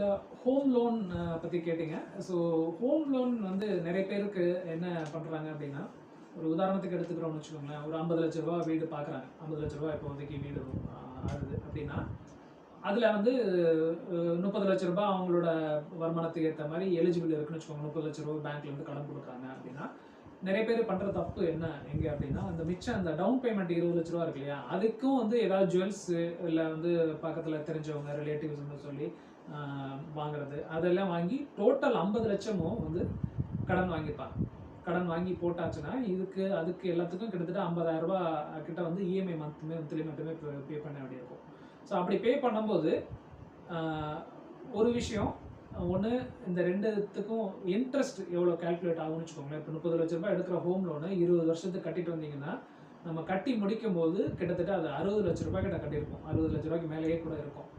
இந்த home loan பற்றி கேட்டிங்க. ஸோ ஹோம் லோன் வந்து நிறைய பேருக்கு என்ன பண்ணுறாங்க அப்படின்னா, ஒரு உதாரணத்துக்கு எடுத்துக்கிறோம்னு வச்சுக்கோங்களேன். ஒரு 50 லட்ச ரூபா வீடு பார்க்குறாங்க. 50 லட்ச ரூபா இப்போதைக்கு வீடு ஆகுது அப்படின்னா, அதில் வந்து 30 லட்ச ரூபா அவங்களோட வருமானத்துக்கு ஏற்ற மாதிரி எலிஜிபிள் இருக்குன்னு வச்சுக்கோங்க. 30 லட்ச ரூபா பேங்க்லேருந்து கடன் கொடுக்குறாங்க அப்படின்னா, நிறைய பேர் பண்ணுற தப்பு என்ன எங்கே அப்படின்னா, அந்த மிச்சம் அந்த டவுன் பேமெண்ட் 20 லட்ச ரூபா இருக்கு இல்லையா, அதுக்கும் வந்து ஏதாவது ஜுவல்ஸு இல்லை வந்து பக்கத்தில் தெரிஞ்சவங்க ரிலேட்டிவ்ஸ்னு சொல்லி வாங்குறது, அதெல்லாம் வாங்கி டோட்டல் 50 லட்சமும் வந்து கடன் வாங்கிப்பாங்க. கடன் வாங்கி போட்டாச்சுன்னா இதுக்கு அதுக்கு எல்லாத்துக்கும் கிட்டத்தட்ட 50,000 ரூபா கிட்ட வந்து இஎம்ஐ மந்த்லி மட்டுமே பே பண்ண வேண்டியிருக்கும். ஸோ அப்படி பே பண்ணும்போது ஒரு விஷயம் ஒன்று, இந்த ரெண்டுத்துக்கும் இன்ட்ரெஸ்ட் எவ்வளோ கால்குலேட் ஆகும்னு வச்சுக்கோங்களேன். இப்போ 30 லட்ச ரூபாய் எடுக்கிற ஹோம் லோனு 20 வருஷத்துக்கு கட்டிட்டு வந்தீங்கன்னா, நம்ம கட்டி முடிக்கும் போது கிட்டத்தட்ட அது 60 லட்ச ரூபாய் கிட்ட கட்டியிருப்போம். 60 லட்ச ரூபாய்க்கு மேலேயே கூட இருக்கும்.